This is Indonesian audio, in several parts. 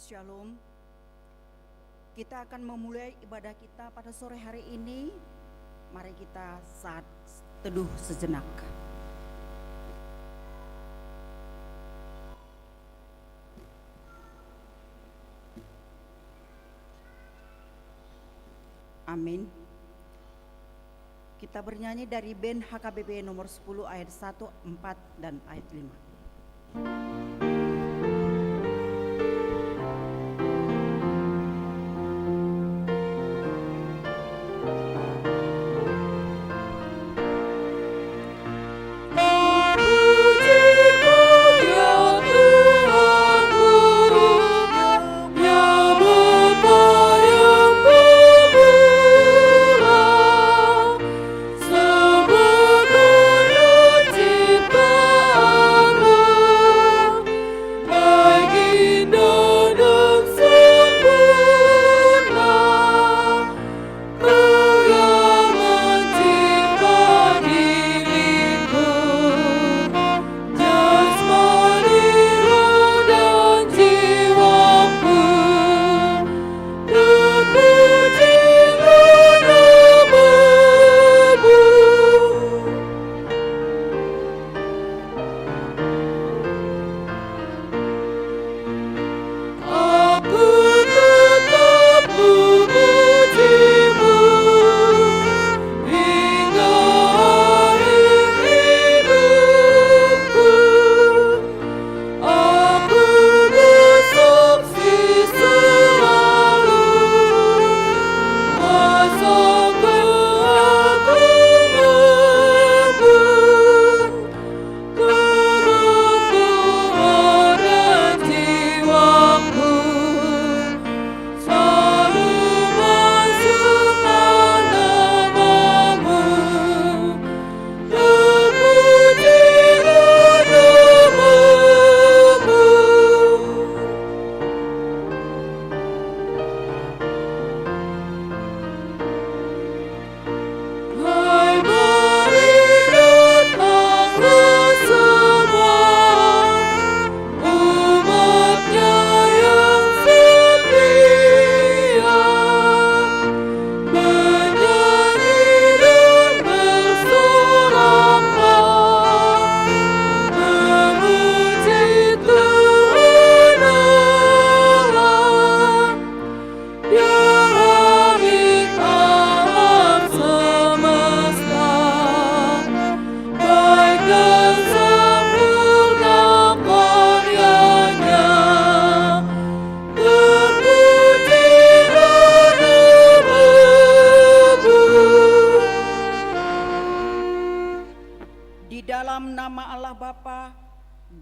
Shalom. Kita akan memulai ibadah kita pada sore hari ini. Mari kita saat teduh sejenak. Amin. Kita bernyanyi dari band HKBP nomor 10 ayat 1, 4 dan ayat 5.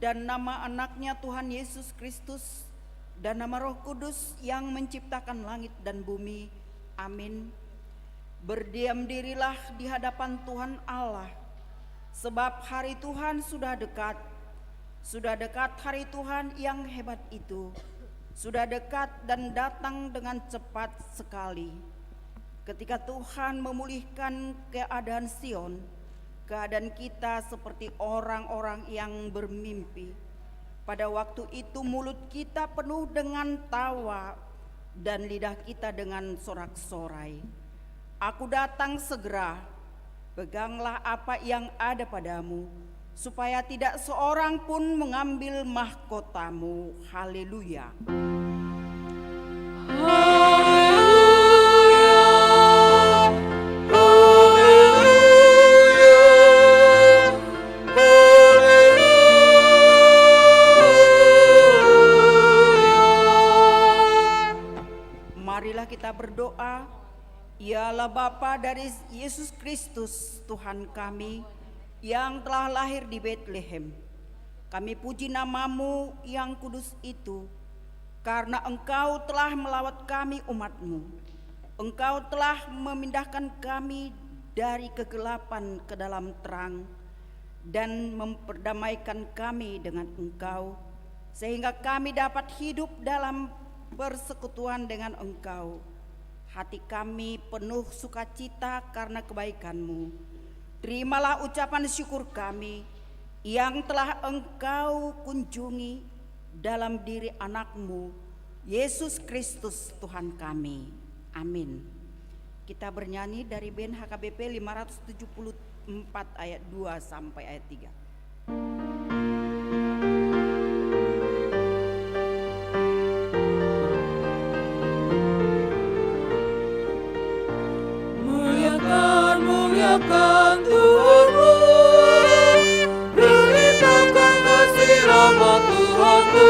Dan nama anaknya Tuhan Yesus Kristus dan nama Roh Kudus yang menciptakan langit dan bumi. Amin. Berdiam dirilah di hadapan Tuhan Allah, sebab hari Tuhan sudah dekat. Sudah dekat hari Tuhan yang hebat itu. Sudah dekat dan datang dengan cepat sekali. Ketika Tuhan memulihkan keadaan Sion, keadaan kita seperti orang-orang yang bermimpi. Pada waktu itu mulut kita penuh dengan tawa dan lidah kita dengan sorak-sorai. Aku datang segera, peganglah apa yang ada padamu, supaya tidak seorang pun mengambil mahkotamu. Haleluya. Marilah kita berdoa. Ialah Bapa dari Yesus Kristus Tuhan kami yang telah lahir di Betlehem. Kami puji nama-Mu yang kudus itu, karena Engkau telah melawat kami umat-Mu. Engkau telah memindahkan kami dari kegelapan ke dalam terang dan memperdamaikan kami dengan Engkau, sehingga kami dapat hidup dalam persekutuan dengan Engkau. Hati kami penuh sukacita karena kebaikan-Mu. Terimalah ucapan syukur kami yang telah Engkau kunjungi dalam diri anak-Mu, Yesus Kristus Tuhan kami. Amin. Kita bernyanyi dari band HKBP 574 ayat 2 sampai ayat 3. Muliakan Tuhanmu, beritakan kasih rahmat Tuhanmu,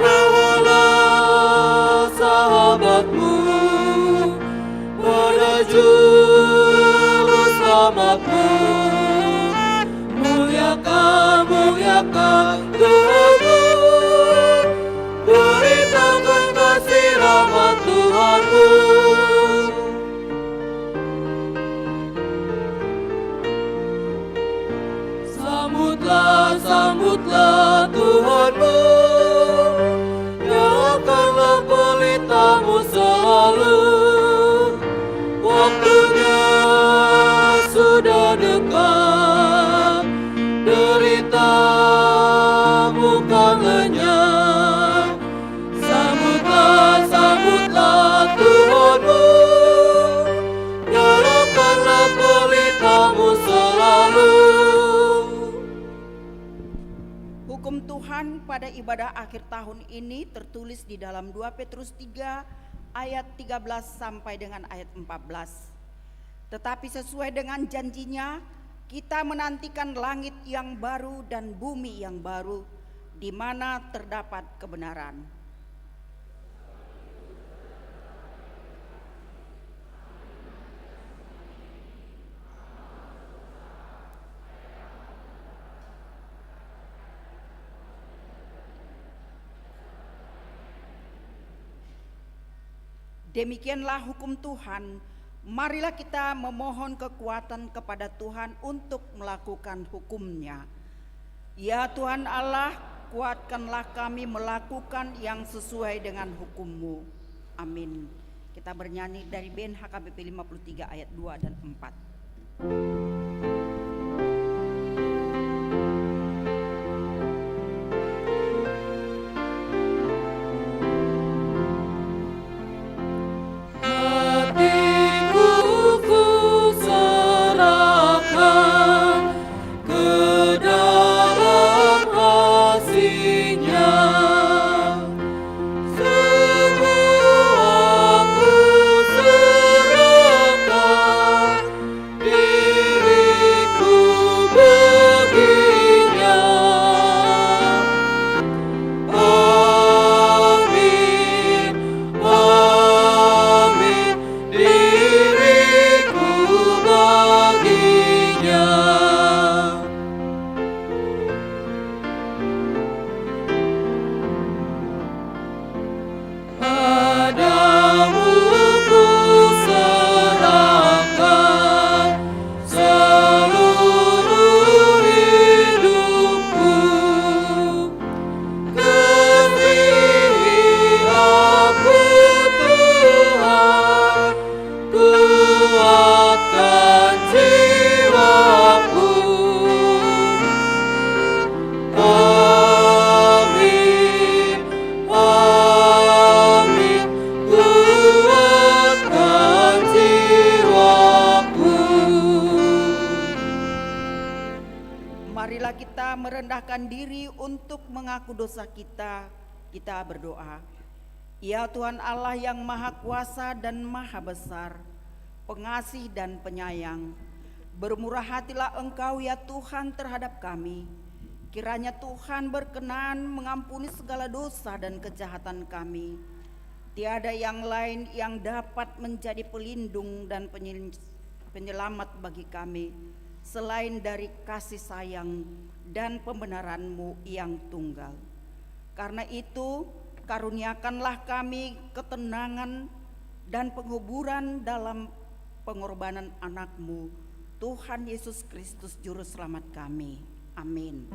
bawalah sahabatmu pada juru selamatmu. Muliakan Tuhanmu, beritakan kasih rahmat Tuhanmu. Sambutlah Tuhanmu, nyalakanlah pelitamu selalu. Waktunya sudah dekat, deritamu kan lenyap. Sambutlah Tuhanmu, nyalakanlah pelitamu selalu. Hukum Tuhan pada ibadah akhir tahun ini tertulis di dalam 2 Petrus 3 ayat 13 sampai dengan ayat 14. Tetapi sesuai dengan janjinya, kita menantikan langit yang baru dan bumi yang baru, di mana terdapat kebenaran. Demikianlah hukum Tuhan. Marilah kita memohon kekuatan kepada Tuhan untuk melakukan hukum-Nya. Ya Tuhan Allah, kuatkanlah kami melakukan yang sesuai dengan hukum-Mu. Amin. Kita bernyanyi dari band HKBP 53 ayat 2 dan 4. Marilah kita merendahkan diri untuk mengaku dosa kita. Kita berdoa. Ya Tuhan Allah yang Maha Kuasa dan Maha Besar, pengasih dan penyayang, bermurah hatilah Engkau ya Tuhan terhadap kami. Kiranya Tuhan berkenan mengampuni segala dosa dan kejahatan kami. Tiada yang lain yang dapat menjadi pelindung dan penyelamat bagi kami selain dari kasih sayang dan pembenaran-Mu yang tunggal. Karena itu, karuniakanlah kami ketenangan dan penghuburan dalam pengorbanan anak-Mu, Tuhan Yesus Kristus Juru Selamat kami. Amin.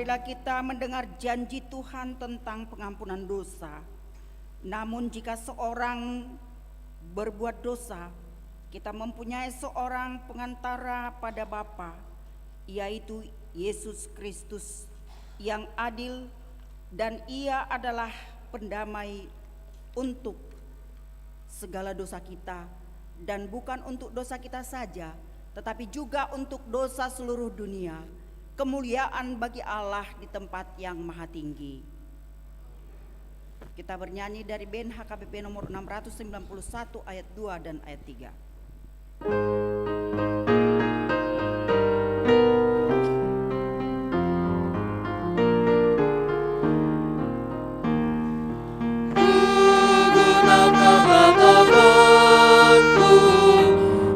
Marilah kita mendengar janji Tuhan tentang pengampunan dosa. Namun jika seorang berbuat dosa, kita mempunyai seorang pengantara pada Bapa, yaitu Yesus Kristus yang adil, dan Ia adalah pendamai untuk segala dosa kita, dan bukan untuk dosa kita saja, tetapi juga untuk dosa seluruh dunia. Kemuliaan bagi Allah di tempat yang maha tinggi. Kita bernyanyi dari band HKBP nomor 691 ayat 2 dan ayat 3.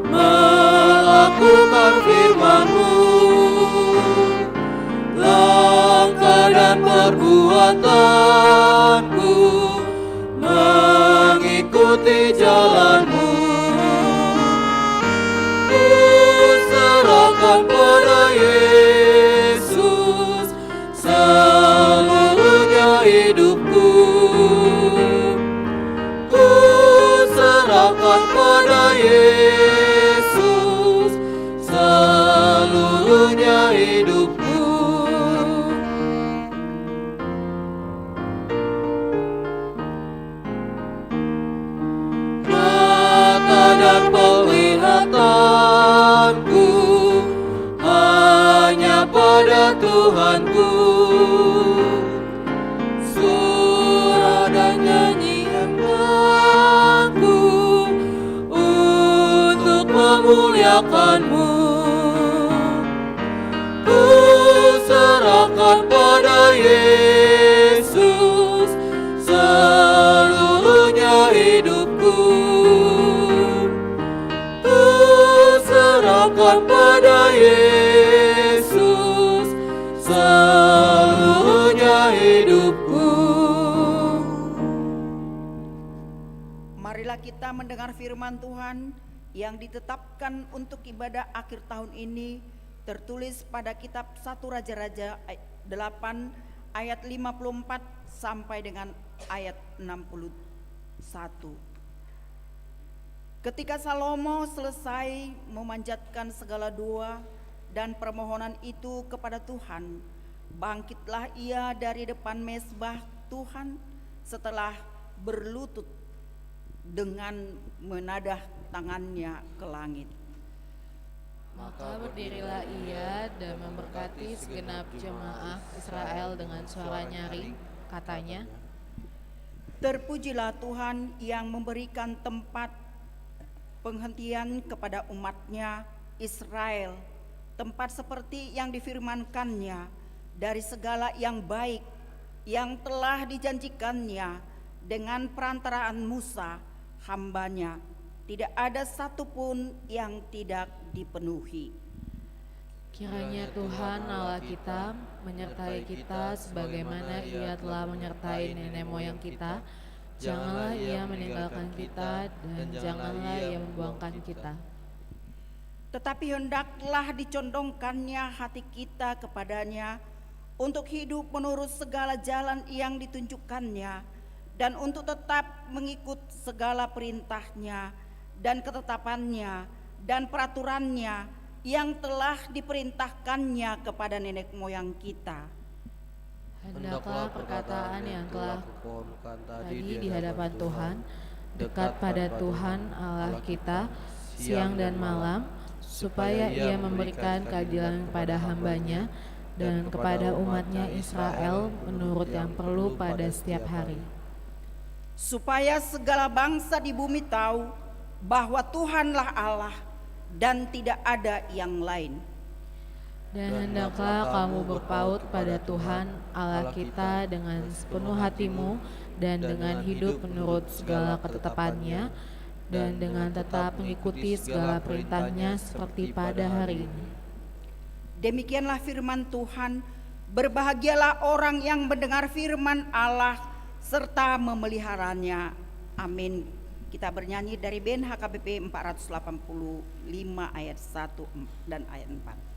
Melakukan firman-Mu, langkah dan perbuatanku mengikuti jalan-Mu. Ku serahkan pada Yesus seluruhnya hidupku. Ku serahkan pada Yesus seluruhnya hidupku. Mata dan penglihatanku hanya pada Tuhanku. Surah dan nyanyianku untuk memuliakan-Mu. Ku serahkan pada Yesus seluruhnya hidupku. Ku serahkan pada Yesus seluruhnya hidupku. Marilah kita mendengar firman Tuhan yang ditetapkan untuk ibadah akhir tahun ini, tertulis pada kitab 1 Raja-Raja 8 ayat 54 sampai dengan ayat 61. Ketika Salomo selesai memanjatkan segala doa dan permohonan itu kepada Tuhan, bangkitlah ia dari depan mezbah Tuhan setelah berlutut dengan menadah tangannya ke langit. Maka berdirilah ia dan memberkati segenap jemaah Israel dengan suara nyaring, katanya, Terpujilah Tuhan yang memberikan tempat penghentian kepada umatnya Israel, tempat seperti yang difirmankannya dari segala yang baik yang telah dijanjikannya dengan perantaraan Musa hambanya. Tidak ada satupun yang tidak dipenuhi. kiranya Tuhan Allah kita menyertai kita sebagaimana Ia telah menyertai nenek moyang kita. Janganlah Ia meninggalkan kita dan janganlah Ia membuangkan kita. Tetapi hendaklah dicondongkannya hati kita kepadanya untuk hidup menurut segala jalan yang ditunjukkannya dan untuk tetap mengikut segala perintahnya dan ketetapannya dan peraturannya yang telah diperintahkannya kepada nenek moyang kita. Hendaklah perkataan yang telah kupohonkan tadi di hadapan Tuhan, dekat pada Tuhan Allah kita siang dan malam, supaya Ia memberikan keadilan kepada hamba-Nya dan kepada umat-Nya Israel menurut yang perlu pada setiap hari. Supaya segala bangsa di bumi tahu bahwa Tuhanlah Allah dan tidak ada yang lain. Dan hendaklah kamu berpaut pada Tuhan Allah kita dengan sepenuh hatimu dan dengan hidup menurut segala ketetapannya dan dengan tetap mengikuti segala perintahnya seperti pada hari ini. Demikianlah firman Tuhan. Berbahagialah orang yang mendengar firman Allah serta memeliharanya. Amin. Kita bernyanyi dari band HKBP 485 ayat 1 dan ayat 4.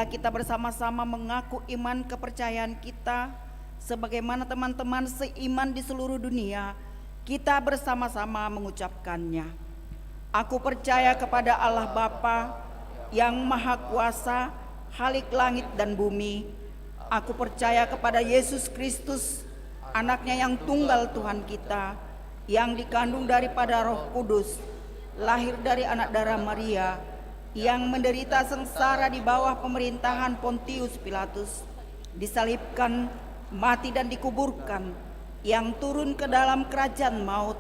Marilah kita bersama-sama mengaku iman kepercayaan kita sebagaimana teman-teman seiman di seluruh dunia. Kita bersama-sama mengucapkannya. Aku percaya kepada Allah Bapa yang Maha Kuasa, Khalik langit dan bumi. Aku percaya kepada Yesus Kristus, anaknya yang tunggal Tuhan kita, yang dikandung daripada Roh Kudus, lahir dari anak darah Maria, yang menderita sengsara di bawah pemerintahan Pontius Pilatus, disalibkan, mati dan dikuburkan, yang turun ke dalam kerajaan maut,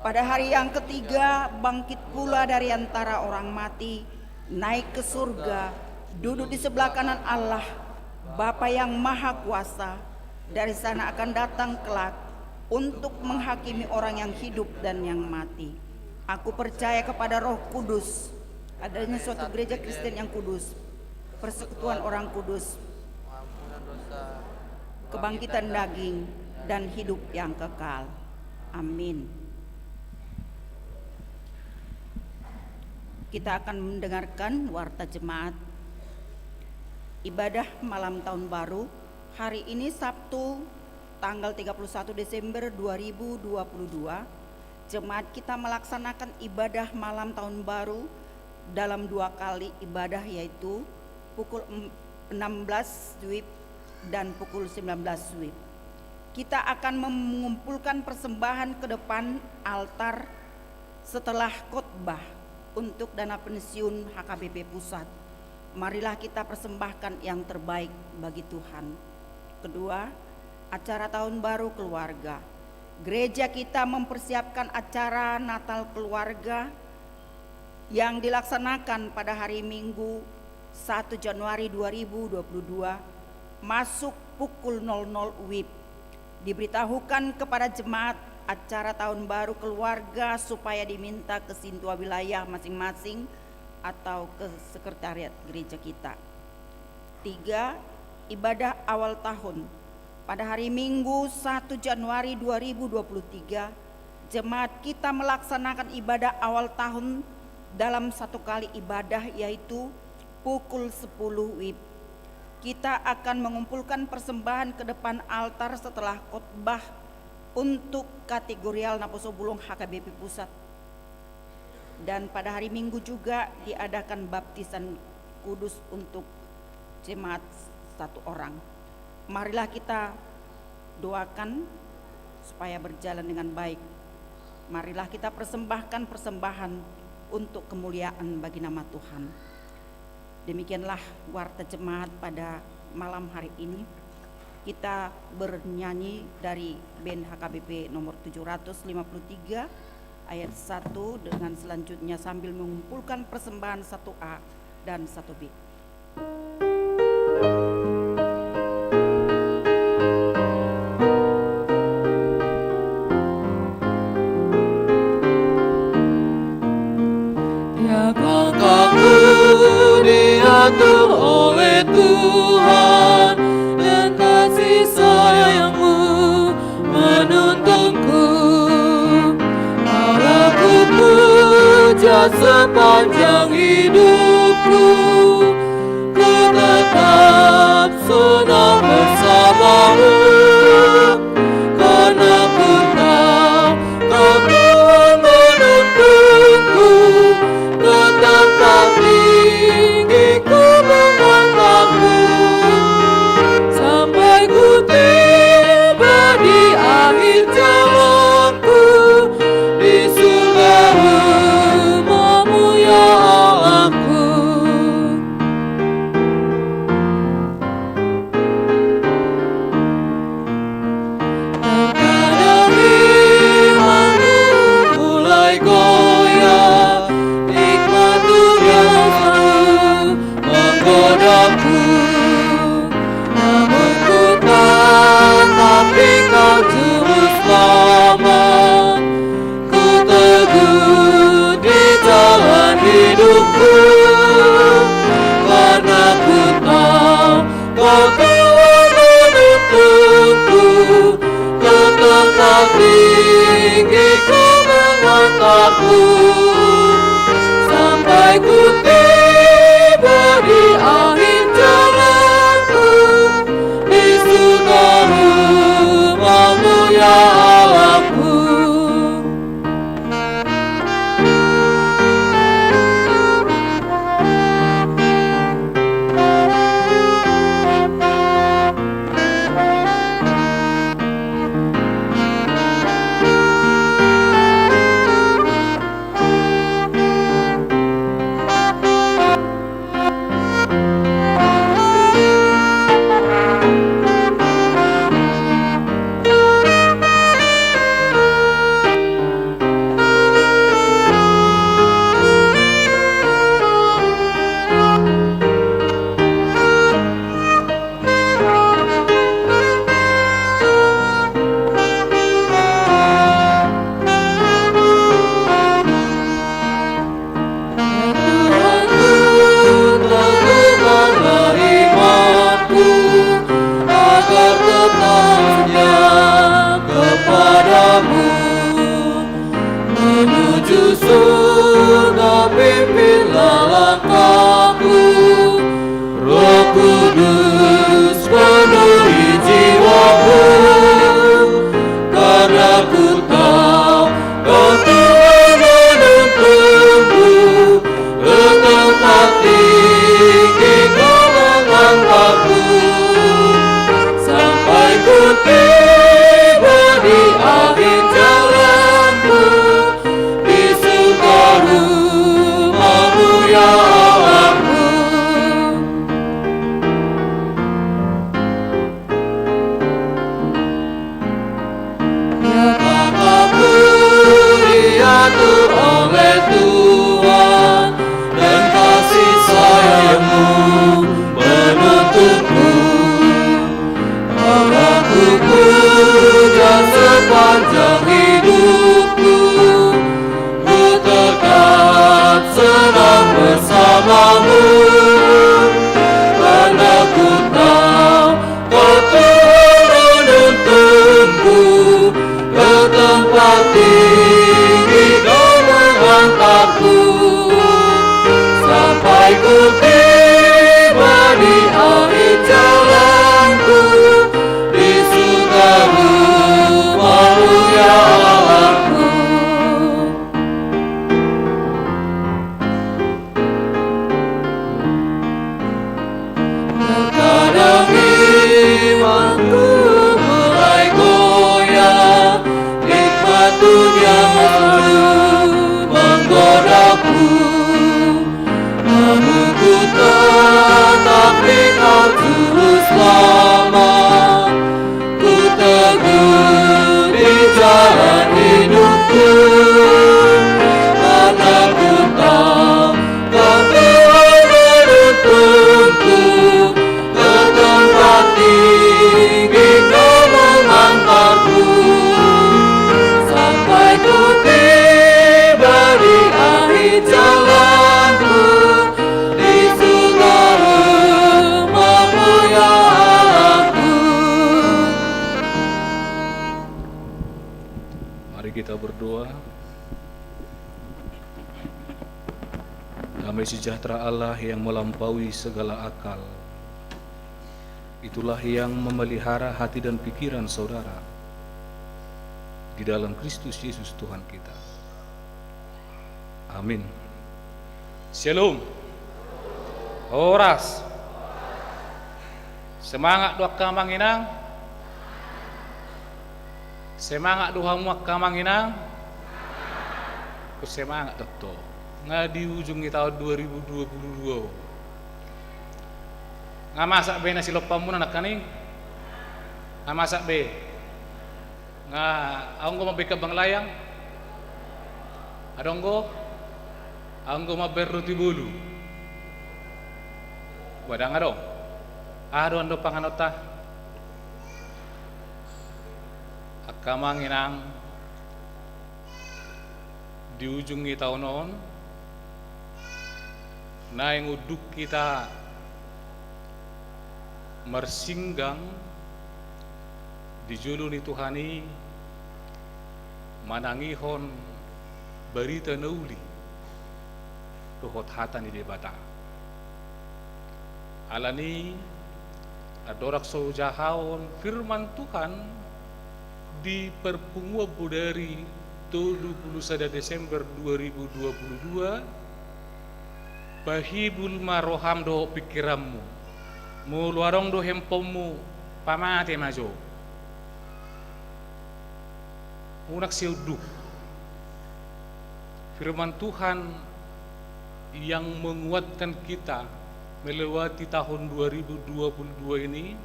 pada hari yang ketiga bangkit pula dari antara orang mati, naik ke surga, duduk di sebelah kanan Allah, Bapa yang Maha Kuasa. Dari sana akan datang kelak untuk menghakimi orang yang hidup dan yang mati. Aku percaya kepada Roh Kudus, adanya suatu gereja Kristen yang kudus, persekutuan orang kudus, kebangkitan daging, dan hidup yang kekal. Amin. Kita akan mendengarkan warta jemaat ibadah malam tahun baru hari ini Sabtu tanggal 31 Desember 2022. Jemaat kita melaksanakan ibadah malam tahun baru dalam 2 kali ibadah, yaitu pukul 16 WIB dan pukul 19 WIB. Kita akan mengumpulkan persembahan ke depan altar setelah khotbah untuk dana pensiun HKBP Pusat. Marilah kita persembahkan yang terbaik bagi Tuhan. Kedua, acara tahun baru keluarga. Gereja kita mempersiapkan acara Natal keluarga yang dilaksanakan pada hari Minggu 1 Januari 2022 masuk pukul 00 WIB. Diberitahukan kepada jemaat acara tahun baru keluarga supaya diminta ke sintua wilayah masing-masing atau ke sekretariat gereja kita. 3. Ibadah awal tahun. Pada hari Minggu 1 Januari 2023, jemaat kita melaksanakan ibadah awal tahun dalam 1 kali ibadah, yaitu pukul 10 WIB. Kita akan mengumpulkan persembahan ke depan altar setelah khotbah untuk kategorial Naposo Bulong HKBP Pusat. Dan pada hari Minggu juga diadakan baptisan kudus untuk jemaat 1 orang. Marilah kita doakan supaya berjalan dengan baik. Marilah kita persembahkan persembahan untuk kemuliaan bagi nama Tuhan. Demikianlah warta jemaat pada malam hari ini. Kita bernyanyi dari band HKBP nomor 753 ayat 1 dengan selanjutnya sambil mengumpulkan persembahan 1A dan 1B. Diatur oleh Tuhan dan kasih sayang-Mu menuntunku. Allahku puja sepanjang hidupku, ku tetap senang bersama-Mu, karena ku tahu Kau Tuhan menuntunku. Tetap tinggi ku mengangkatku sampai ku tiba di akhir jalanku di surga rumah-Mu ya Allahku. Terkadang imanku mulai goyah, nikmat dunia selalu menggodaku, namun ku tetapi Kau juru selamat. Ku teguh di jalan hidupku, karena ku tahu Kau Tuhan menuntunku. Tetap tinggi ku mengangkatku sampai ku tiba di akhir jalan. Mari kita berdoa. Damai sejahtera Allah yang melampaui segala akal, itulah yang memelihara hati dan pikiran saudara di dalam Kristus Yesus Tuhan kita. Amin. Shalom. Horas. Semangat doa kamanginang. Semangat doa muak kamanginang. Semangat dokter. Nga di ujung tahun 2022. Nga masak be nasi lopamun anak kaning. Nga masak be. Nga aung go mabeka bang layang. Adonggo aung go maber roti bulu. Wadang adong. Ando panganota. Akamanginang di ujung tahun non na yang uduk kita mersinggang di julun Tuhani manangihon berita nauli dohot hatan di debata alani adorak so jahawon firman Tuhan di perpungua budari 31 Desember 2022 bahibul maroham do pikiranmu mu luarong do hempommu pamate majo unak siuduk firman Tuhan yang menguatkan kita melewati tahun 2022 ini.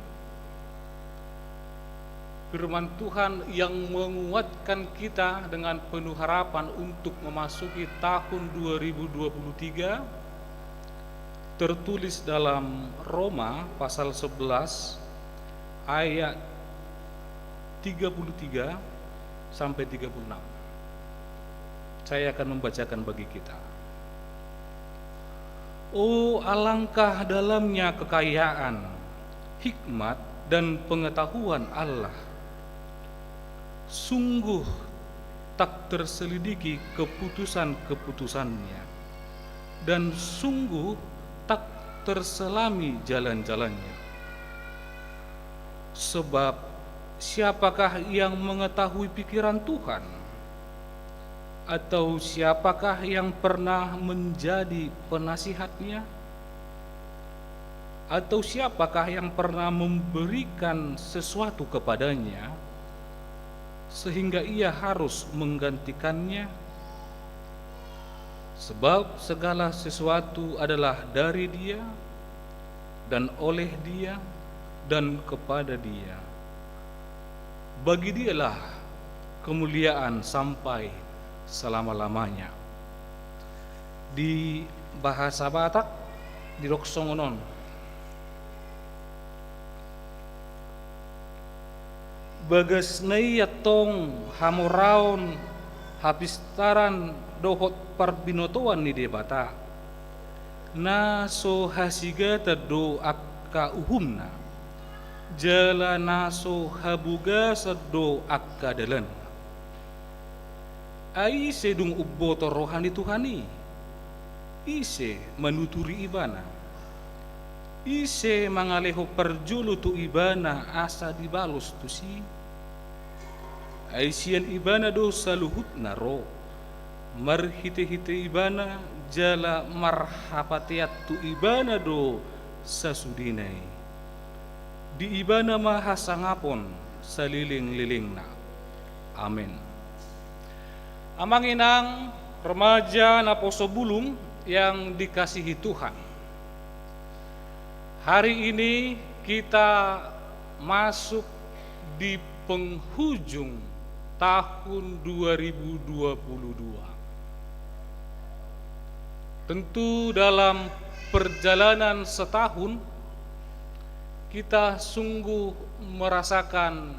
Firman Tuhan yang menguatkan kita dengan penuh harapan untuk memasuki tahun 2023 tertulis dalam Roma pasal 11 ayat 33 sampai 36. Saya akan membacakan bagi kita. Oh, alangkah dalamnya kekayaan, hikmat dan pengetahuan Allah. Sungguh tak terselidiki keputusan-keputusannya, dan sungguh tak terselami jalan-jalannya. Sebab siapakah yang mengetahui pikiran Tuhan? Atau siapakah yang pernah menjadi penasihatnya? Atau siapakah yang pernah memberikan sesuatu kepadanya sehingga ia harus menggantikannya? Sebab segala sesuatu adalah dari Dia dan oleh Dia dan kepada Dia. Bagi Dialah kemuliaan sampai selama-lamanya. Di bahasa Batak di Roksongonon bagas nayatong hamuraon hapistaran dohot parbinotoan ni debata na so hasiga tado akka uhumna jala na so habuga sado akka dalan ai sedung ubboto rohani Tuhani ise manuturi ibana ise mangaleho perjulu tu ibana asa dibalos tu si Aisian ibana do saluhut naro marhite-hite ibana jala marhapatiat tu ibana do sasudinai di ibana mahasangapon saliling-lilingna. Amin. Amanginang remaja na poso bulung yang dikasihi Tuhan. Hari ini kita masuk di penghujung tahun 2022. Tentu dalam perjalanan setahun kita sungguh merasakan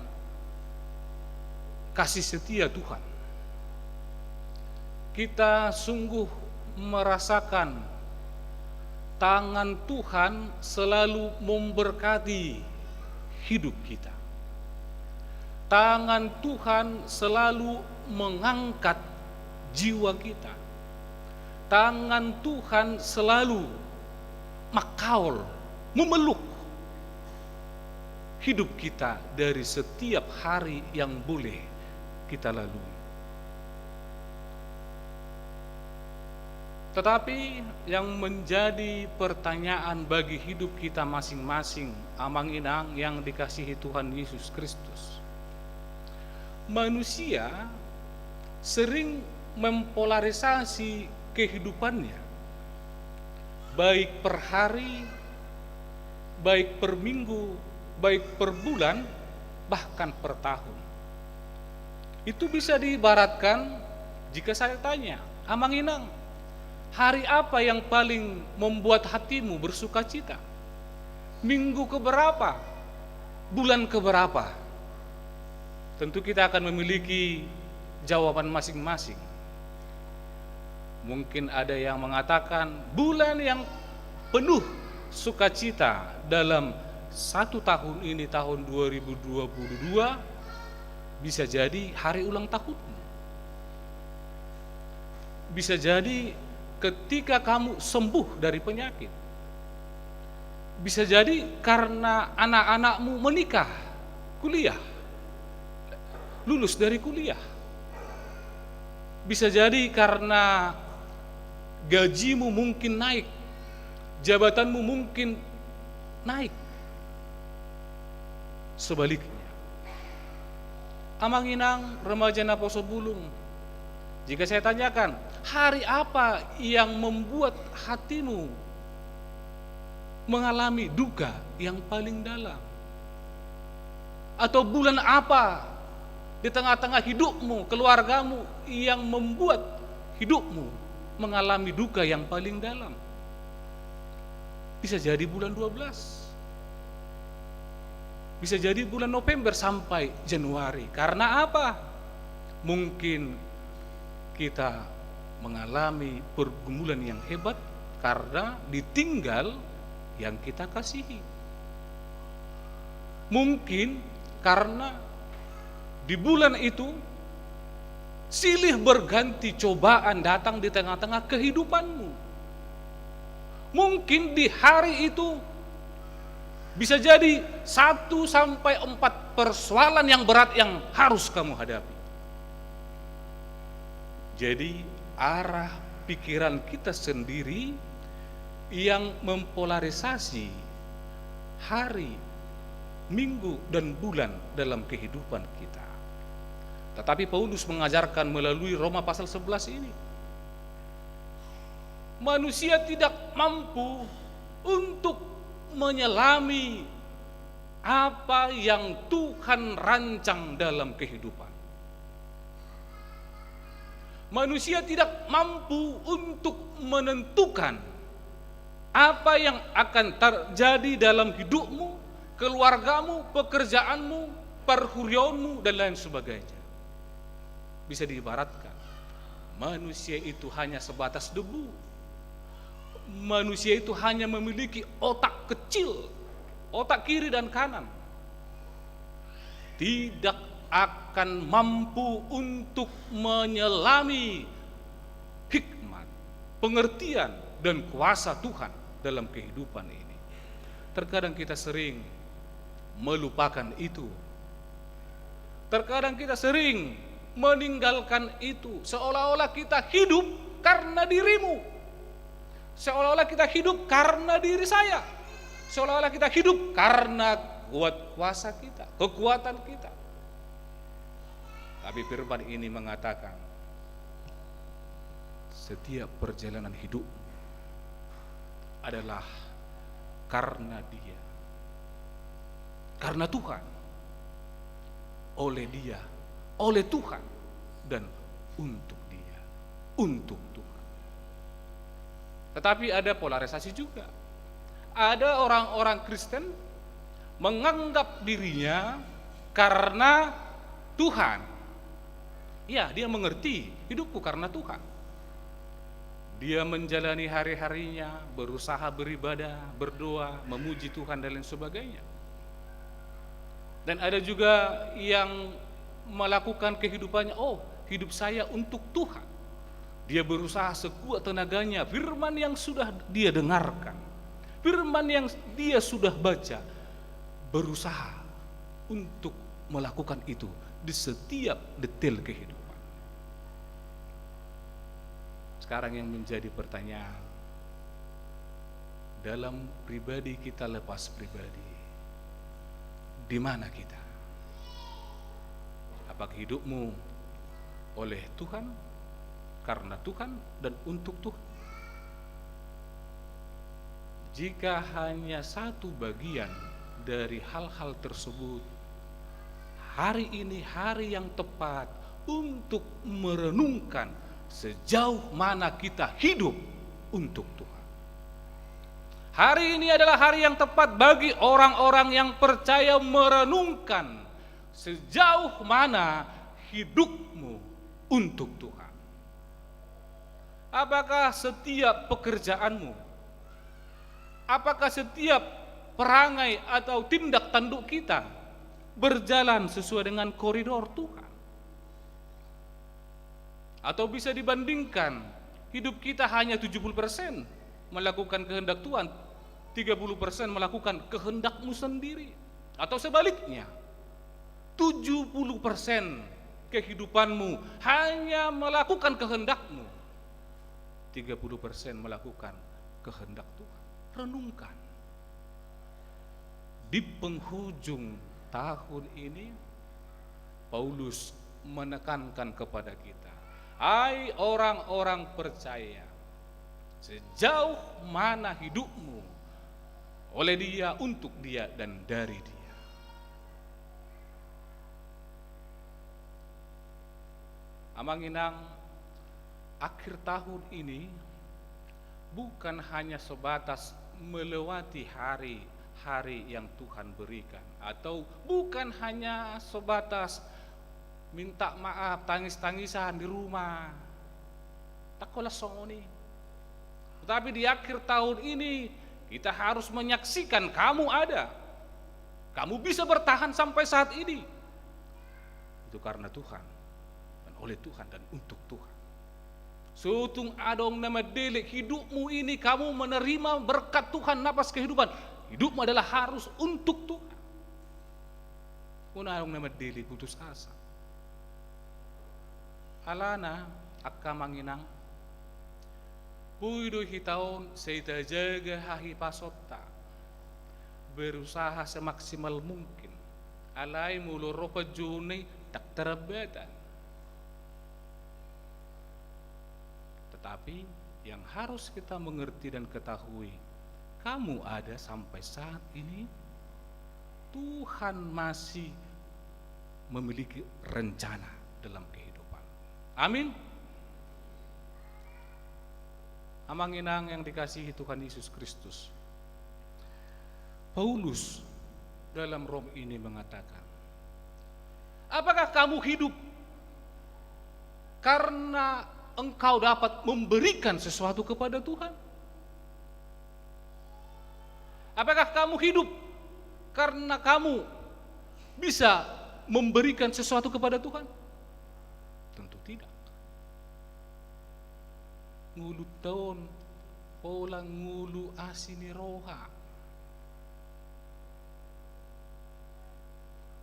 kasih setia Tuhan. Kita sungguh merasakan tangan Tuhan selalu memberkati hidup kita. Tangan Tuhan selalu mengangkat jiwa kita. Tangan Tuhan selalu mengkawal, memeluk hidup kita dari setiap hari yang boleh kita lalui. Tetapi yang menjadi pertanyaan bagi hidup kita masing-masing, amang-inang yang dikasihi Tuhan Yesus Kristus, manusia sering mempolarisasi kehidupannya, baik per hari, baik per minggu, baik per bulan, bahkan per tahun. Itu bisa diibaratkan jika saya tanya, amang-inang, hari apa yang paling membuat hatimu bersuka cita? Minggu keberapa? Bulan keberapa? Tentu kita akan memiliki jawaban masing-masing. Mungkin ada yang mengatakan bulan yang penuh sukacita dalam 1 tahun ini, tahun 2022, bisa jadi hari ulang tahunmu. Bisa jadi ketika kamu sembuh dari penyakit. Bisa jadi karena anak-anakmu menikah, kuliah, lulus dari kuliah. Bisa jadi karena gajimu mungkin naik, jabatanmu mungkin naik. Sebaliknya, amang-inang remaja Naposo Bulung, jika saya tanyakan, hari apa yang membuat hatimu mengalami duka yang paling dalam? Atau bulan apa di tengah-tengah hidupmu, keluargamu yang membuat hidupmu mengalami duka yang paling dalam? Bisa jadi bulan 12. Bisa jadi bulan November sampai Januari. Karena apa? Mungkin kita mengalami pergumulan yang hebat karena ditinggal yang kita kasihi. Mungkin karena di bulan itu silih berganti cobaan datang di tengah-tengah kehidupanmu. Mungkin di hari itu bisa jadi 1 sampai 4 persoalan yang berat yang harus kamu hadapi. Jadi arah pikiran kita sendiri yang mempolarisasi hari, minggu, dan bulan dalam kehidupan kita. Tetapi Paulus mengajarkan melalui Roma pasal 11 ini, manusia tidak mampu untuk menyelami apa yang Tuhan rancang dalam kehidupan. Manusia tidak mampu untuk menentukan apa yang akan terjadi dalam hidupmu, keluargamu, pekerjaanmu, perhurianmu, dan lain sebagainya. Bisa diibaratkan, manusia itu hanya sebatas debu. Manusia itu hanya memiliki otak kecil, otak kiri dan kanan. Tidak akan mampu untuk menyelami hikmat, pengertian, dan kuasa Tuhan dalam kehidupan ini. Terkadang kita sering melupakan itu. Terkadang kita sering meninggalkan itu, seolah-olah kita hidup karena dirimu. Seolah-olah kita hidup karena diri saya. Seolah-olah kita hidup karena kuasa kita, kekuatan kita. Tapi firman ini mengatakan, setiap perjalanan hidup adalah karena Dia, karena Tuhan, oleh Dia, oleh Tuhan, dan untuk Dia, untuk Tuhan. Tetapi ada polarisasi juga. Ada orang-orang Kristen menganggap dirinya karena Tuhan. Ya, dia mengerti hidupku karena Tuhan. Dia menjalani hari-harinya, berusaha beribadah, berdoa, memuji Tuhan dan lain sebagainya. Dan ada juga yang melakukan kehidupannya, hidup saya untuk Tuhan. Dia berusaha sekuat tenaganya, firman yang sudah dia dengarkan, firman yang dia sudah baca, berusaha untuk melakukan itu di setiap detail kehidupan. Sekarang yang menjadi pertanyaan, dalam pribadi kita lepas pribadi, di mana kita? Apakah hidupmu oleh Tuhan, karena Tuhan, dan untuk Tuhan? Jika hanya satu bagian dari hal-hal tersebut, hari ini hari yang tepat untuk merenungkan sejauh mana kita hidup untuk Tuhan. Hari ini adalah hari yang tepat bagi orang-orang yang percaya merenungkan sejauh mana hidupmu untuk Tuhan. Apakah setiap pekerjaanmu, apakah setiap perangai atau tindak tanduk kita berjalan sesuai dengan koridor Tuhan? Atau bisa dibandingkan, hidup kita hanya 70% melakukan kehendak Tuhan, 30% melakukan kehendakmu sendiri. Atau sebaliknya, 70% kehidupanmu hanya melakukan kehendakmu, 30% melakukan kehendak Tuhan. Renungkan. Di penghujung tahun ini, Paulus menekankan kepada kita, hai orang-orang percaya, sejauh mana hidupmu oleh Dia, untuk Dia, dan dari Dia. Amanginang, akhir tahun ini bukan hanya sebatas melewati hari-hari yang Tuhan berikan, atau bukan hanya sebatas minta maaf, tangis-tangisan di rumah, takola songoni. Tetapi di akhir tahun ini kita harus menyaksikan kamu ada, kamu bisa bertahan sampai saat ini. Itu karena Tuhan, dan oleh Tuhan, dan untuk Tuhan. Sutung adong nama delik hidupmu ini, kamu menerima berkat Tuhan, napas kehidupan. Hidupmu adalah harus untuk Tuhan. Una adong nama delik putus asa. Alana akka manginang puido hitaon seita jaga hahi pasota, berusaha semaksimal mungkin alai mulu ropa juni tak terabatan. Tetapi yang harus kita mengerti dan ketahui, kamu ada sampai saat ini, Tuhan masih memiliki rencana dalam kehidupan. Amin. Amanginang yang dikasihi Tuhan Yesus Kristus, Paulus dalam Rom ini mengatakan, apakah kamu hidup karena engkau dapat memberikan sesuatu kepada Tuhan? Apakah kamu hidup karena kamu bisa memberikan sesuatu kepada Tuhan? Tentu tidak. Ngulu taon polang ngulu asini roha,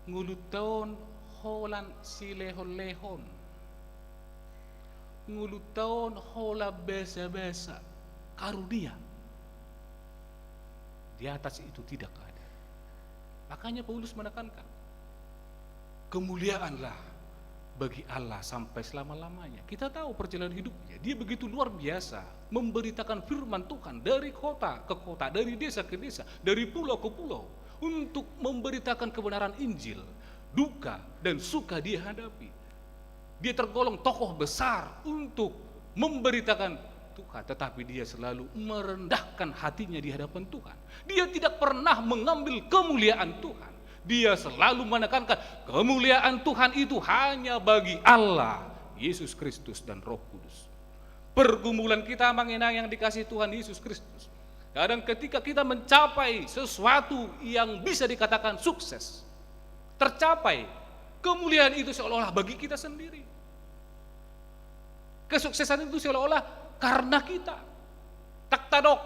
ngulu taon holan silehon-lehon, ngulu taon hola besa-besa, karunia. Di atas itu tidak ada. Makanya Paulus menekankan, kemuliaanlah bagi Allah sampai selama-lamanya. Kita tahu perjalanan hidupnya, dia begitu luar biasa, memberitakan firman Tuhan dari kota ke kota, dari desa ke desa, dari pulau ke pulau, untuk memberitakan kebenaran Injil. Duka dan suka dia hadapi. Dia tergolong tokoh besar untuk memberitakan Tuhan, tetapi dia selalu merendahkan hatinya di hadapan Tuhan. Dia tidak pernah mengambil kemuliaan Tuhan. Dia selalu menekankan kemuliaan Tuhan itu hanya bagi Allah, Yesus Kristus dan Roh Kudus. Pergumulan kita mengenang yang dikasih Tuhan Yesus Kristus, kadang ketika kita mencapai sesuatu yang bisa dikatakan sukses, tercapai, kemuliaan itu seolah-olah bagi kita sendiri. Kesuksesan itu seolah-olah karena kita. Tak tadok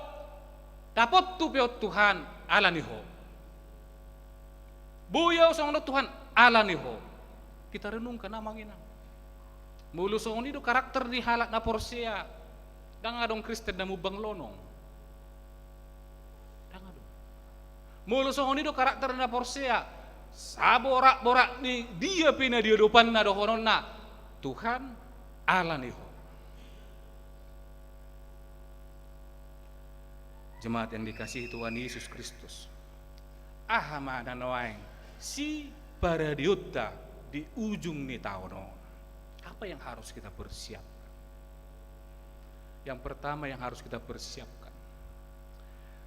dapat tu piot Tuhan alaniho. Buyau song Tuhan alaniho. Kita renungkan namang ina. Mulu song itu karakter di halak na porsia. Dang adong Kristen na mubang lonong. Dang adong. Mulu song itu karakter na porsia. Saborak-borak ni dia pina dia depan na dohonon na Tuhan alaniho. Jemaat yang dikasihi Tuhan Yesus Kristus. Ahama dan waeng si paradiutta di ujung ni tahun. Apa yang harus kita persiapkan? Yang pertama yang harus kita persiapkan,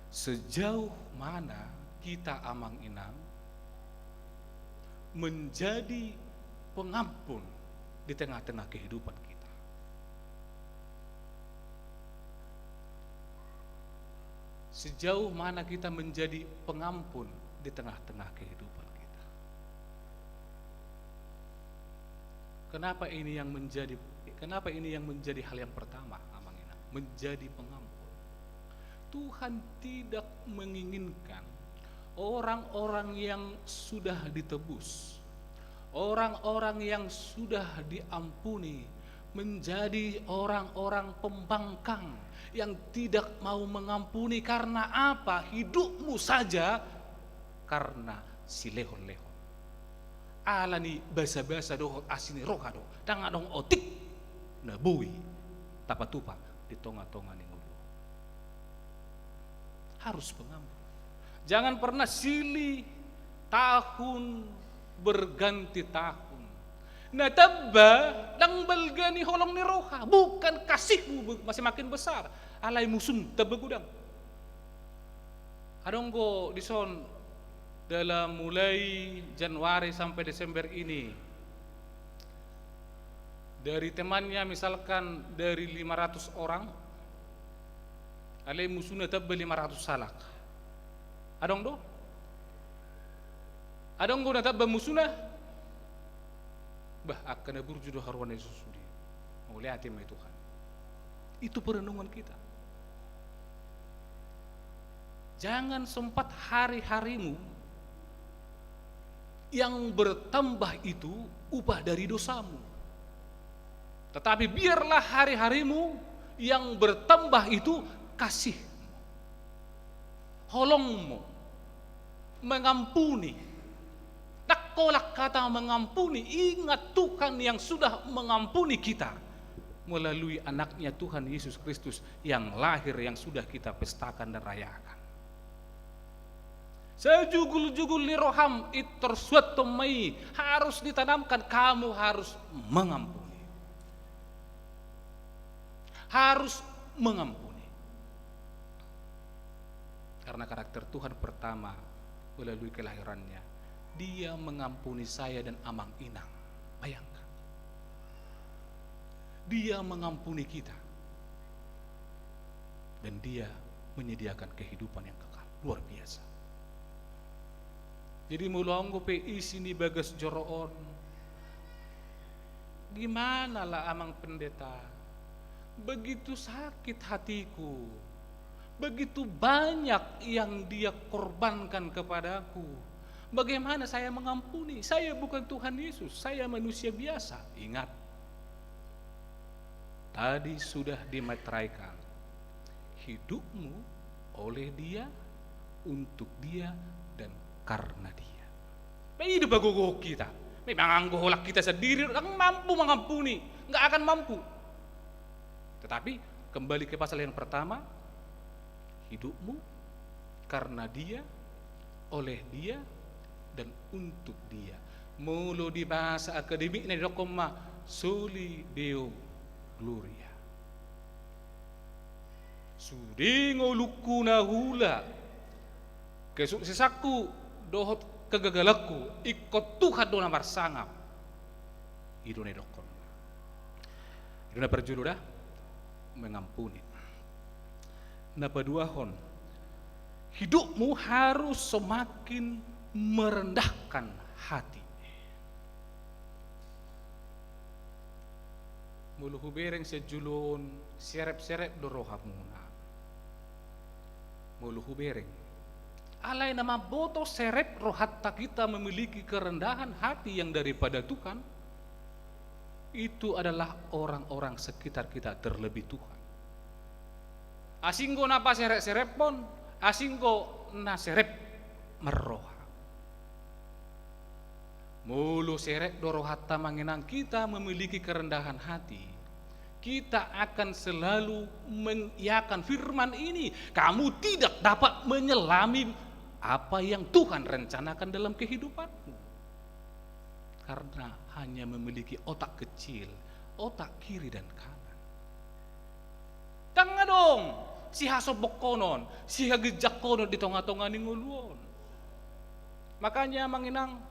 sejauh mana kita amang inang menjadi pengampun di tengah-tengah kehidupan kita. Sejauh mana kita menjadi pengampun di tengah-tengah kehidupan kita. Kenapa ini yang menjadi hal yang pertama, amang inang, menjadi pengampun. Tuhan tidak menginginkan orang-orang yang sudah ditebus, orang-orang yang sudah diampuni menjadi orang-orang pembangkang yang tidak mau mengampuni. Karena apa? Hidupmu saja karena si lehon-lehon. Alani basa-basa dohot asini rokado tanga dong otik na bui tapatupa di tonga-tonga ningulo. Harus pengampun. Jangan pernah silih tahun berganti tahun. Nah tabba lang balgani holong ni roha, bukan kasihmu masih makin besar. Alai musun tabba gudang. Adonggo dison dalam mulai Januari sampai Desember ini, dari temannya misalkan dari 500 orang, alai musuna tabba 500 salak. Adong do? Adong go na tabba musuna? Bah akan burjudo harwana Yesus sudi. Oleh hati mai Tuhan. Itu perenungan kita. Jangan sempat hari-harimu yang bertambah itu upah dari dosamu. Tetapi biarlah hari-harimu yang bertambah itu kasih, holongmu, mengampuni. Tak kolak kata mengampuni, ingat Tuhan yang sudah mengampuni kita melalui anaknya Tuhan Yesus Kristus yang lahir, yang sudah kita pestakan dan rayakan. Sejugul-jugul ni roham itersuat mai harus ditanamkan, kamu harus mengampuni. Harus mengampuni. Karena karakter Tuhan pertama melalui kelahirannya, Dia mengampuni saya dan amang inang. Bayangkan. Dia mengampuni kita. Dan Dia menyediakan kehidupan yang kekal. Luar biasa. Jadi mulanggo pe isini bagas joroon. Gimana lah amang pendeta? Begitu sakit hatiku. Begitu banyak yang dia korbankan kepadaku. Bagaimana saya mengampuni? Saya bukan Tuhan Yesus, saya manusia biasa. Ingat, tadi sudah dimeteraikan. Hidupmu oleh Dia, untuk Dia, dan karena Dia. Hidup bagogo kita. Memang anggoholak kita sendiri nggak mampu mengampuni, nggak akan mampu. Tetapi kembali ke pasal yang pertama, hidupmu karena Dia, oleh Dia, dan untuk Dia. Mulu di bahasa akademik ini dokoma soli deo gloria. Sudi ngolukuna hula kesuksesaku dohot kegagalaku ikut Tuhan do namar sangap idone dokon idone perjuru dah mengampuni. Napa dua hon hidupmu harus semakin merendahkan hati. Muluhu bereng sejulun serep-serep dorohamuna. Muluhu bereng. Alai nama boto serep rohatta kita memiliki kerendahan hati yang daripada Tuhan. Itu adalah orang-orang sekitar kita terlebih Tuhan. Asinggo napa serep-serep pon, asinggo na serep meroha. Mulu serep dorohatta manginang kita memiliki kerendahan hati. Kita akan selalu mengiyakan firman ini. Kamu tidak dapat menyelami apa yang Tuhan rencanakan dalam kehidupanmu. Karena hanya memiliki otak kecil, otak kiri dan kanan. Tanga dong, si hasobok konon, si hagejak konon di tengah-tengah ni nguluon. Makanya manginang,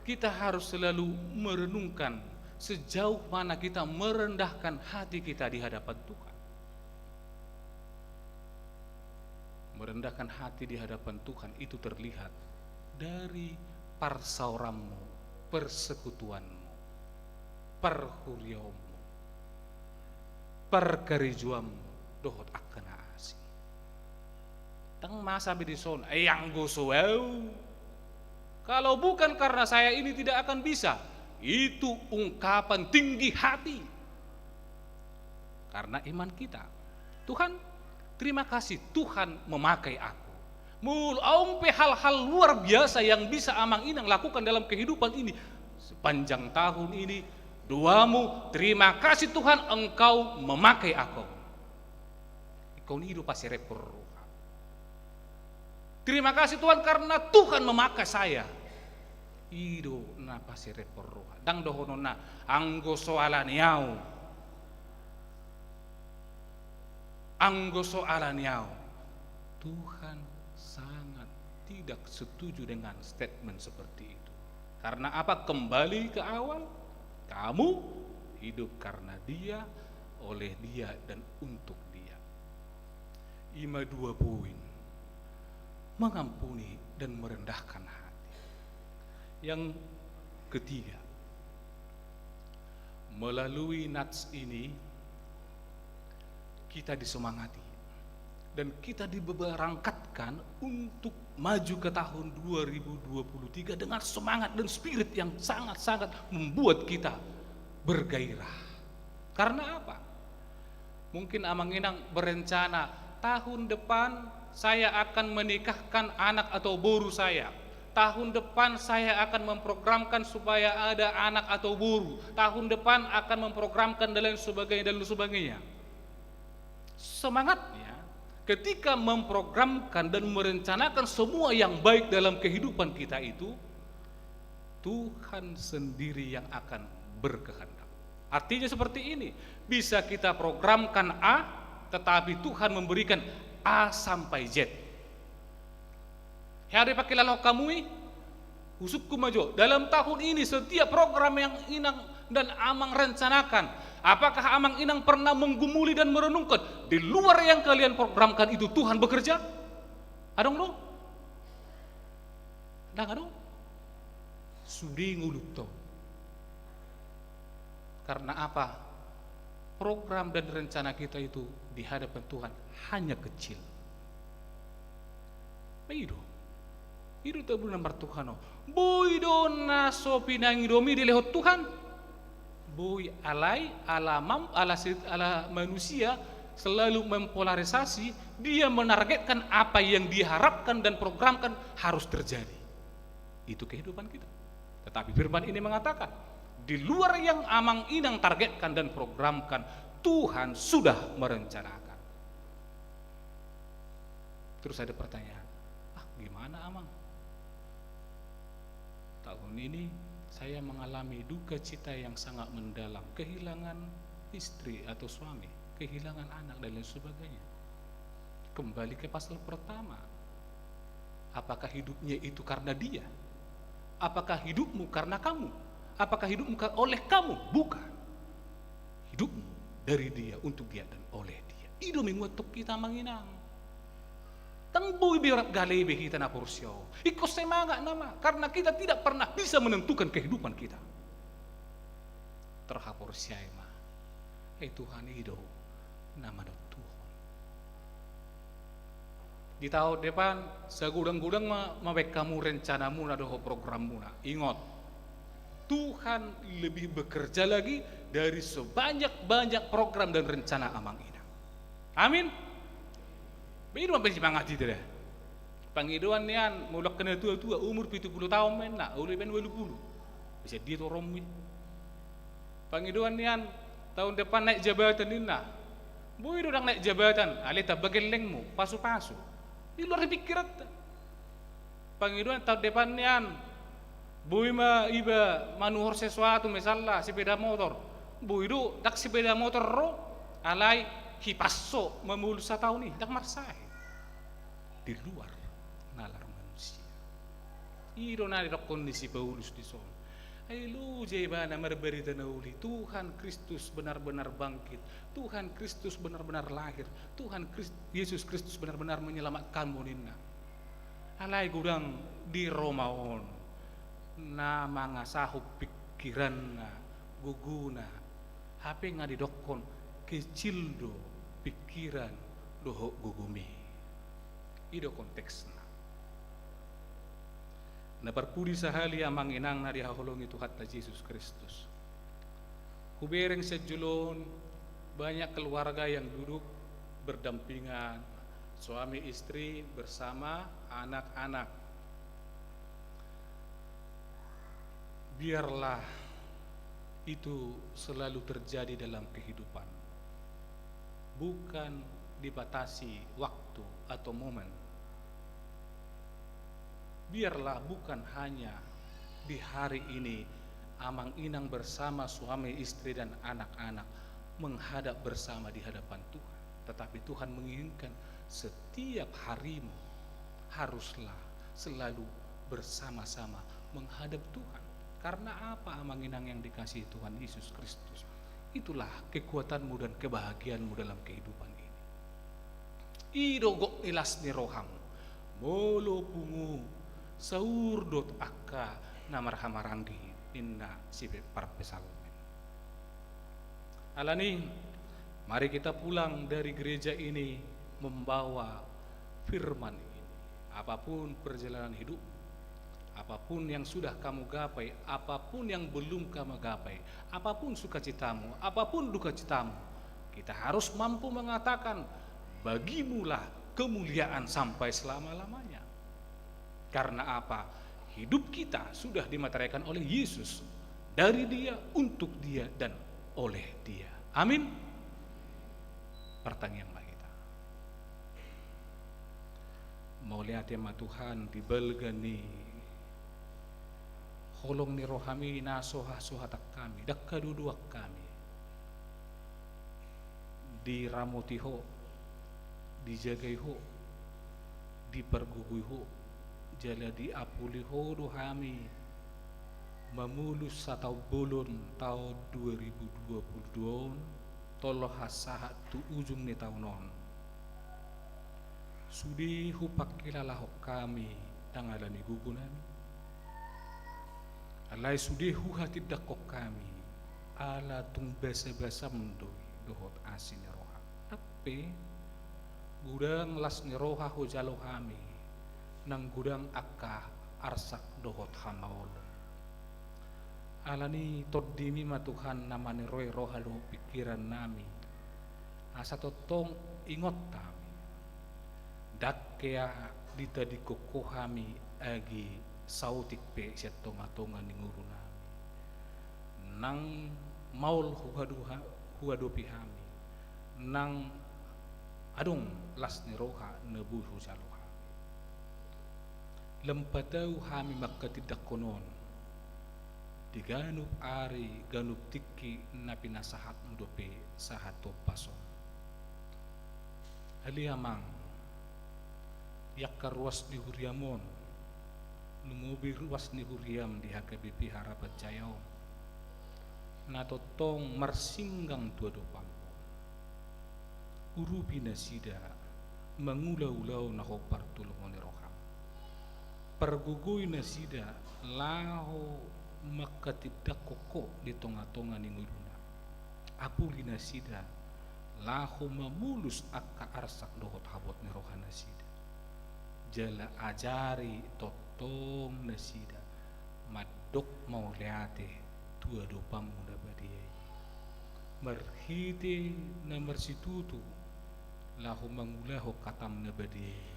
kita harus selalu merenungkan sejauh mana kita merendahkan hati kita di hadapan Tuhan. Merendahkan hati di hadapan Tuhan itu terlihat dari parsaurammu, persekutuanmu, perhuriomu, perkerijuanmu, dohot akana asi. Tang masa bidison, yang gosowau. Kalau bukan karena saya ini tidak akan bisa. Itu ungkapan tinggi hati. Karena iman kita. Tuhan, terima kasih Tuhan memakai aku. Mulai hal-hal luar biasa yang bisa Amang Inang lakukan dalam kehidupan ini. Sepanjang tahun ini, doamu, terima kasih Tuhan engkau memakai aku. Kau ini hidup pasti repor. Terima kasih Tuhan karena Tuhan memakai saya. Ido na pasti repor. Dang dohono na anggo soalan yau. Anggo soalan yau. Tuhan sangat tidak setuju dengan statement seperti itu. Karena apa? Kembali ke awal. Kamu hidup karena Dia, oleh Dia dan untuk Dia. 2 poin. Mengampuni dan merendahkan hati. Yang ketiga, melalui nats ini kita disemangati dan kita diberangkatkan untuk maju ke tahun 2023 dengan semangat dan spirit yang sangat-sangat membuat kita bergairah. Karena apa? Mungkin Amang Inang berencana tahun depan saya akan menikahkan anak atau boru saya. Tahun depan saya akan memprogramkan supaya ada anak atau boru. Tahun depan akan memprogramkan dan lain sebagainya. Semangatnya ketika memprogramkan dan merencanakan semua yang baik dalam kehidupan kita itu, Tuhan sendiri yang akan berkehendak. Artinya seperti ini, bisa kita programkan A, tetapi Tuhan memberikan A sampai Z. Hari pakai lalu kamu usukku maju. Dalam tahun ini setiap program yang Inang dan Amang rencanakan, apakah Amang Inang pernah menggumuli dan merenungkan di luar yang kalian programkan itu Tuhan bekerja? Adong dong? Adong? Sudi nguluto. Karena apa? Program dan rencana kita itu di hadapan Tuhan hanya kecil. Ido tak boleh nampak Tuhan. Boy dona sopi nangidomi di lehot Tuhan. Boy alai alamam ala manusia selalu mempolarisasi. Dia menargetkan apa yang diharapkan dan programkan harus terjadi. Itu kehidupan kita. Tetapi firman ini mengatakan, di luar yang Amang Inang targetkan dan programkan, Tuhan sudah merencanakan. Terus ada pertanyaan, gimana Amang? Tahun ini saya mengalami duka cita yang sangat mendalam, kehilangan istri atau suami, kehilangan anak dan lain sebagainya. Kembali ke pasal pertama, apakah hidupnya itu karena dia? Apakah hidupmu karena kamu? Apakah hidupmu oleh kamu? Bukan. Hidupmu dari dia, untuk dia dan oleh dia. Itu mengutuk kita manginang. Tangboy birat galebe kita na porsyo. Ikut semangat nama, karena kita tidak pernah bisa menentukan kehidupan kita. terhapor siaima. Tuhan ido nama Tuhan. Di tahun depan segudang-gudang mawek kamu rencanamu na doho programmu na. Ingat, Tuhan lebih bekerja lagi dari sebanyak-banyak program dan rencana amang ina. Amin. Begitu apa semangat itu dah. Pangiduan nian mulak kena tua-tua umur 70 tahun men nak ulih ben 80. Bisa dia tu romit. Pangiduan nian tahun depan naik jabatan nina. Boy dorang naik jabatan, alita bagelengmu pasu-pasu. Di luar pikiran. Pangiduan tahun depan nian boy ma iba manuhor sesuatu misalnya sepeda motor. Boy do tak sepeda motor ro alai hipasso memulus tahun ni tak marsai. Di luar nalar manusia. Iro na di kondisi Paulus di son. Ay lu jebana merberita nauli. Tuhan Kristus benar-benar bangkit. Tuhan Kristus benar-benar lahir. Tuhan Yesus Kristus benar-benar menyelamatkan monina. Alai gudang di Romaon. Na mga sahop pikiran na guguna. Hape nga didokon kecil do pikiran doho gugumi. Ido konteksna. Na parpudi sahali amang inang na dihaholongi Tuhan Yesus Kristus. Kubereng sejulon banyak keluarga yang duduk berdampingan, suami istri bersama anak-anak. Biarlah itu selalu terjadi dalam kehidupan, bukan dibatasi waktu atau momen. Biarlah bukan hanya di hari ini amang inang bersama suami istri dan anak-anak menghadap bersama di hadapan Tuhan, tetapi Tuhan menginginkan setiap harimu haruslah selalu bersama-sama menghadap Tuhan. Karena apa amang inang yang dikasihi Tuhan Yesus Kristus? Itulah kekuatanmu dan kebahagiaanmu dalam kehidupan ini. Idogok ilas ni roham molo pungu saurdot akka namarhamaranggi inna sibe parpesalmen. Alani, mari kita pulang dari gereja ini membawa firman ini. Apapun perjalanan hidup, apapun yang sudah kamu gapai, apapun yang belum kamu gapai, apapun sukacitamu, apapun dukacitamu, kita harus mampu mengatakan bagimulah kemuliaan sampai selama-lamanya. Karena apa? Hidup kita sudah dimateraikan oleh Yesus, dari Dia, untuk Dia, dan oleh Dia. Amin. Pertanyaan kita. Mau lihat tema Tuhan di belgani holong ni rohami na soha-sohatak kami, dakkaduduak kami. Di ramutiho, dijagaiho, diperguguiho, jala diapuliho dohami memulus satau bulan tahun 2022 toloh hasahat tu ujung ni tahunon. Sudi hupakilalah kami tangalani gugunan. Alai sudi huhatid dakok kami ala tung basa-basa mendoi dohot asin roha. Tapi gudang las ni roha ho jalo kami nang gudang akka arsak dohot hamaol. Alani toddimi matuhan namani roy roha lo pikiran nami. Asa totong ingot kami. Dakkea ditadi kokohami agi sautik pe siat tonga-tonga ninguru nami. Nang maul huadu pihami. Nang adong las ni roha nebuhu jaloha. Lempatau hami makatidak konon diganup ari ganup tiki na pinasahat mudope sahato paso haliamang yakar ruas di huriamon lumubi ruas ni huriam di HKBP harapat jayaw na totong marsinggang tua dopang urupi nasida mengulaw-ulaw na hopar tulungon ni roham pergugoy na sida laho maka tidak koko di tengah-tengah ni nguruna. Apulina sida lahu memulus akka arsak dohot habot ni rohana sida. Jala ajari totong nasida madok mau liate tua dopam muda badiai marhite na marsitutu lahu mangulahu katam na badiai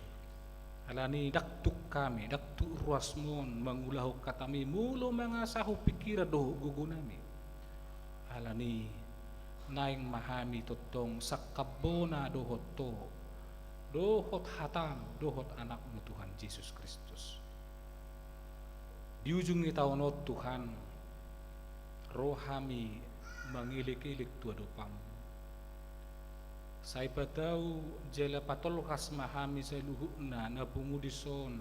alani daktuk kami daktuk ruasmon mangulahu katami mulo mangasahu pikira doh gugunami alani naing mahami totong sakabona dohot to dohot hatam, dohot anakmu Tuhan Yesus Kristus. Di ujung ni tahun Tuhan, rohami mengilik-ilik tua dopam. Saya tahu jela patol khas mahami saya luhukna na pungudison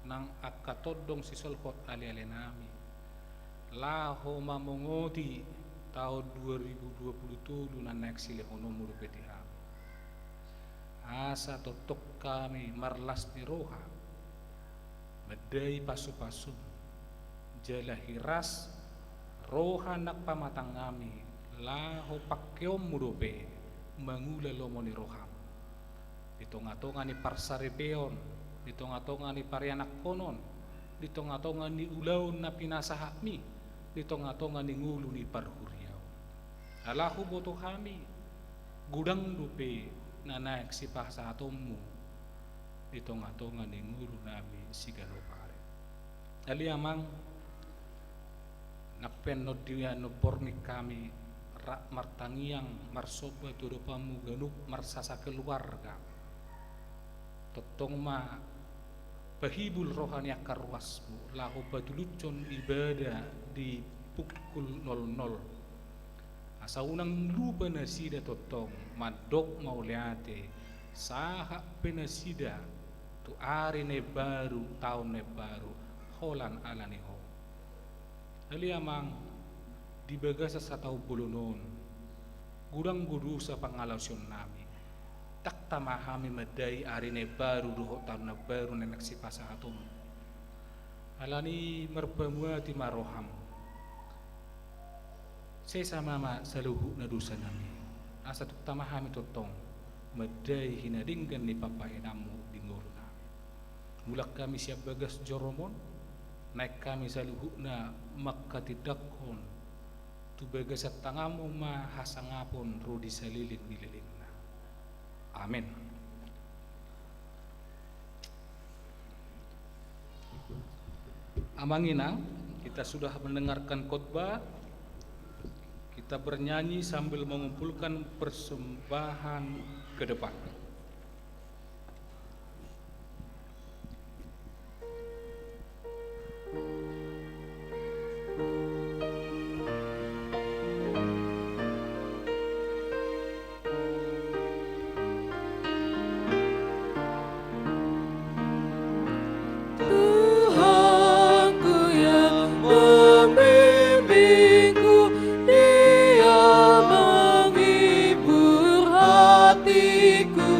nang akatodong si solhot ali-ali nami. Laho mamongoti tahun 2027 na naksile honomu rupetiha. Asa totok kami marlas ni roha medai pasu-pasu jala hiras roha nak pamatang kami laho pakyom mudope mangula lomo ni roham ditonga-tonga ni parsarepeon ditonga-tonga ni parianak konon ditonga-tonga ni ulaun na pinasahami ditonga-tonga ni ngulu ni parhuriau alahu boto kami gudang dupe na naik si pahsa atomu di tonga-tonga ni nguru nami sigalo pare ali amang nakpen no dia no pornik kami rak martangiang marsoba tudopamu ganuk marsasa keluarga totong ma bahibul rohani akar ruasmu lahu badulucon ibadah di pukul 00 asa unang lupa nasida totong madok mau liate saha penasida tu ari ne baru tahun ne baru holan ala ne ho ali amang di bagasa sa tau bulunon gudang gudu sa pangalausion nami tak tamahami medai ari ne baru duho tahun ne baru ne naksipasa atom alani merpemuati maroham saya sama ma saluhu na dosa nami asa tamahami totong medai hinadinggan ni papainamu di ngurna mulak kami siap bagas joromon naik kami saluhu na makatidakon tu bagas at tangamu ma hasangapon rudi salilik nililingna amin. Amanginang kita sudah mendengarkan khotbah. Kita bernyanyi sambil mengumpulkan persembahan ke depan. Tuhanku yang membimbingku, Dia menghibur hatiku.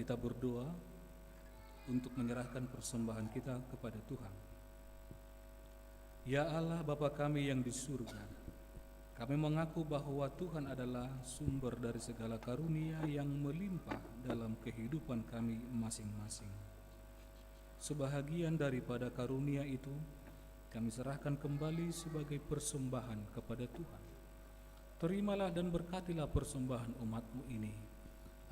kita berdoa untuk menyerahkan persembahan kita kepada Tuhan. Ya Allah Bapa kami yang di surga, kami mengaku bahwa Tuhan adalah sumber dari segala karunia yang melimpah dalam kehidupan kami masing-masing. Sebahagian daripada karunia itu kami serahkan kembali sebagai persembahan kepada Tuhan. Terimalah dan berkatilah persembahan umat-Mu ini,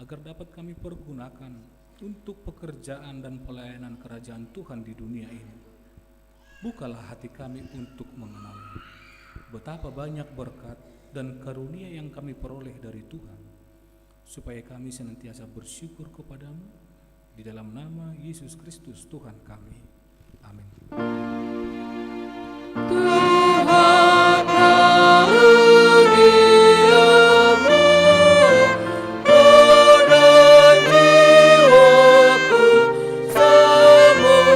agar dapat kami pergunakan untuk pekerjaan dan pelayanan kerajaan Tuhan di dunia ini. Bukalah hati kami untuk mengenal betapa banyak berkat dan karunia yang kami peroleh dari Tuhan, supaya kami senantiasa bersyukur kepadamu di dalam nama Yesus Kristus Tuhan kami. Amin. Tuhan karuniamu pada jiwaku semua,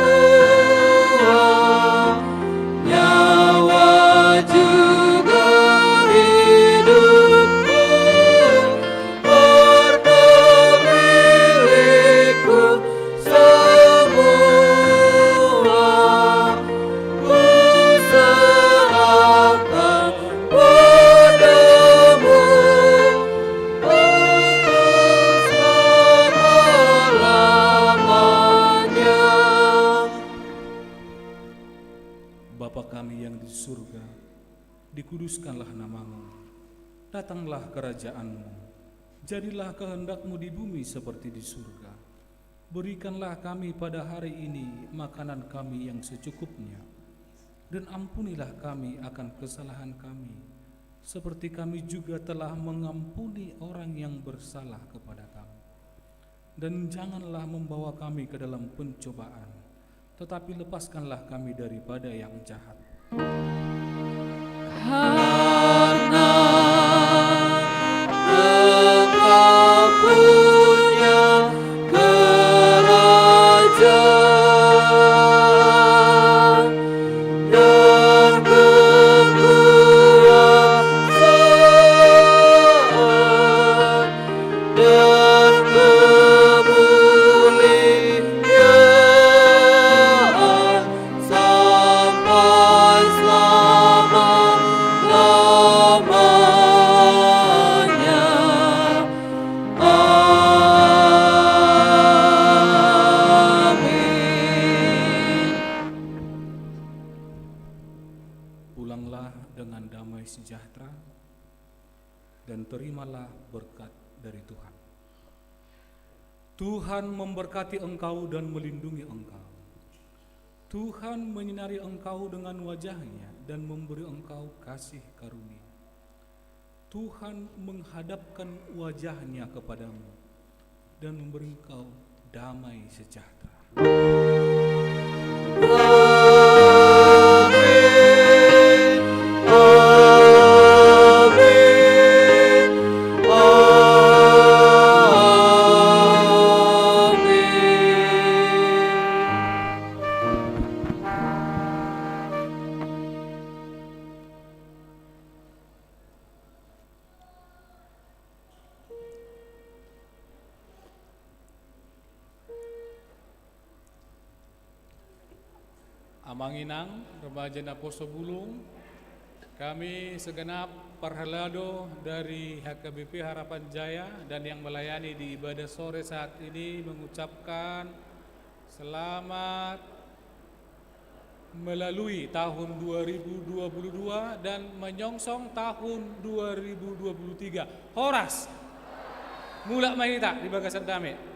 nyawa juga hidupku, harta milikku semua, ku serahkan padamu untuk selama-lamanya. Bapa kami yang di surga, dikuduskanlah namamu. Datanglah kerajaan-Mu. Jadilah kehendak-Mu di bumi seperti di surga. Berikanlah kami pada hari ini makanan kami yang secukupnya. Dan ampunilah kami akan kesalahan kami, seperti kami juga telah mengampuni orang yang bersalah kepada kami. Dan janganlah membawa kami ke dalam pencobaan, tetapi lepaskanlah kami daripada yang jahat. Karena Engkau punya kerajaan dan kekuasaan dan kemuliaan sampai selama-lamanya. Amin. Pulanglah dengan damai sejahtera dan terimalah berkat dari Tuhan. Tuhan memberkati engkau dan melindungi engkau. Tuhan menyinari engkau dengan wajah-Nya dan memberi engkau kasih karunia. Tuhan menghadapkan wajah-Nya kepadamu dan memberi engkau damai sejahtera. Amin. Amin. Amanginang, Remaja Naposo Bulung, kami segenap Parhalado dari HKBP Harapan Jaya dan yang melayani di ibadah sore saat ini mengucapkan selamat melalui tahun 2022 dan menyongsong tahun 2023. Horas, mulak mahita di bagasan dame.